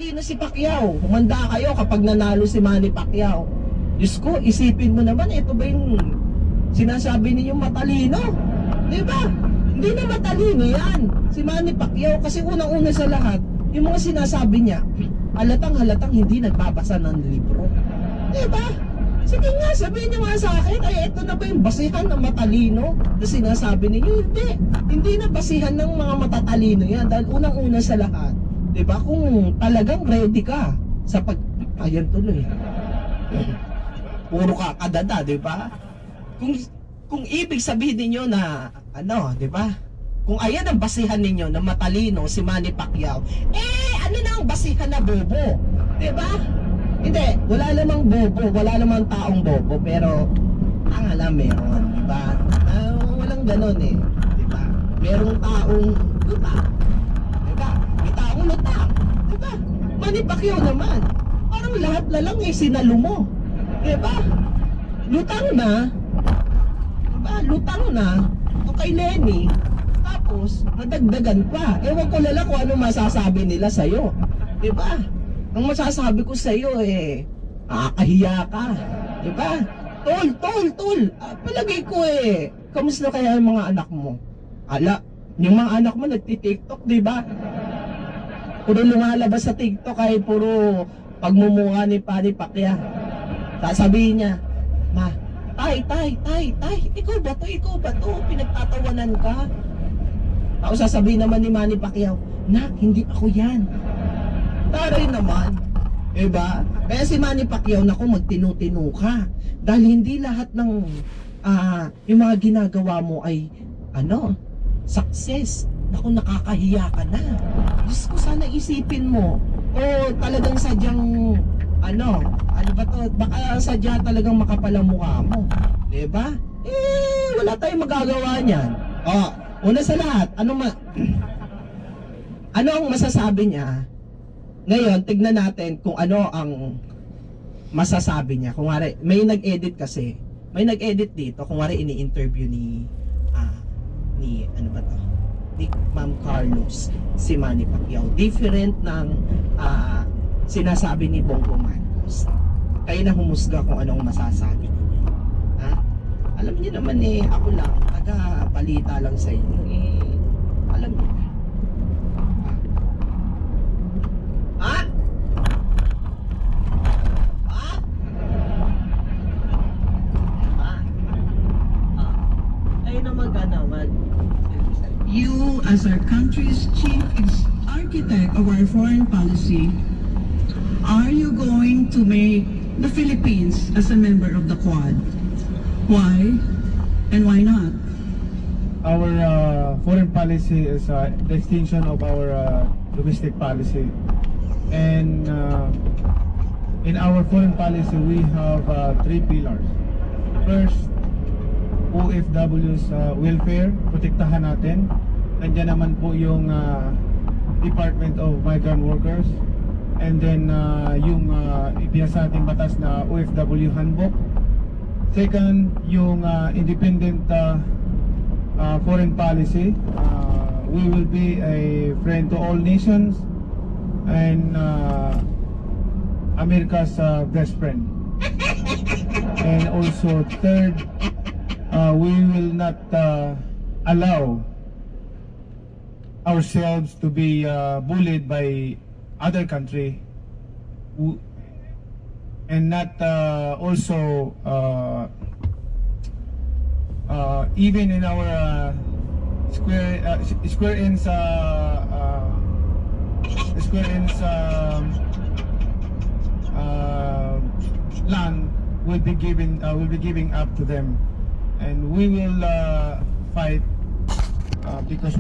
Lino si Pacquiao, humanda kayo kapag nanalo si Manny Pacquiao. Diyos ko, isipin mo naman, ito ba yung sinasabi ninyong matalino? Di ba? Hindi na matalino yan, si Manny Pacquiao, kasi unang-una sa lahat, yung mga sinasabi niya, halatang hindi nagbabasa ng libro. Di ba? Sige nga, sabihin niyo nga sa akin, ay ito na ba yung basihan ng matalino na sinasabi ninyo? Hindi na basihan ng mga matatalino yan, dahil unang-una sa lahat, diba? Kung talagang ready ka sa ayan tuloy. Puro ka kadada, diba? Kung ibig sabihin niyo na ano, diba? Kung ayan ang basihan ninyo na matalino si Manny Pacquiao, ano na ang basihan na bobo? Diba? Hindi, wala namang bobo, wala namang taong bobo, pero ang alam meron, diba? Walang ganon diba? Merong taong lutang. Taong lutang, diba? Manny Pacquiao naman, parang lahat na lang sinalo mo, diba? Lutang na, diba? Lutang na, o kay Lenny, tapos nadagdagan pa. Ewan ko lang kung ano masasabi nila sa'yo, diba? Ang masasabi ko sa'yo kahiya ka, diba? Tol, palagay ko kamusta kaya yung mga anak mo? Yung mga anak mo nagti-TikTok, diba? Puro lumalabas sa TikTok ay puro pagmumukha ni Manny Pacquiao. Sasabihin niya, ma, tay, ikaw ba to? Pinagtatawanan ka? Tapos sasabihin naman ni Manny Pacquiao, nak, hindi ako yan. Taray naman. Diba? Kaya si Manny Pacquiao, naku, magtinu-tinu ka. Dahil hindi lahat ng yung mga ginagawa mo ay success. Naku, nakakahiya ka na. Diyos ko, sana isipin mo. O talagang sadyang, ano ba to? Baka sadya talagang makapalang mukha mo. Diba? Wala tayong magagawa niyan. Una sa lahat, ano ang masasabi niya? Ngayon, tignan natin kung ano ang masasabi niya. Kung may nag-edit kasi. May nag-edit dito. Kung ini-interview ni ano ba to? Ni Ma'am Carlos, si Manny Pacquiao. Different ng sinasabi ni Bongbong Marcos. Kayo na humusga kung anong masasabi niyo. Alam niyo naman ako lang, taga-balita lang sa inyo. Alam niyo. You, as our country's chief architect of our foreign policy, are you going to make the Philippines as a member of the Quad? Why and why not? Our foreign policy is the extension of our domestic policy, and in our foreign policy we have 3 pillars. First, OFW's welfare, protektahan natin. Nandiyan naman po yung Department of Migrant Workers, and then yung ipinasa ating batas na OFW handbook. Second, yung independent foreign policy. We will be a friend to all nations and America's best friend. And also third, we will not allow ourselves to be bullied by other country, and not also even in our square ends land will be giving up to them, and we will fight because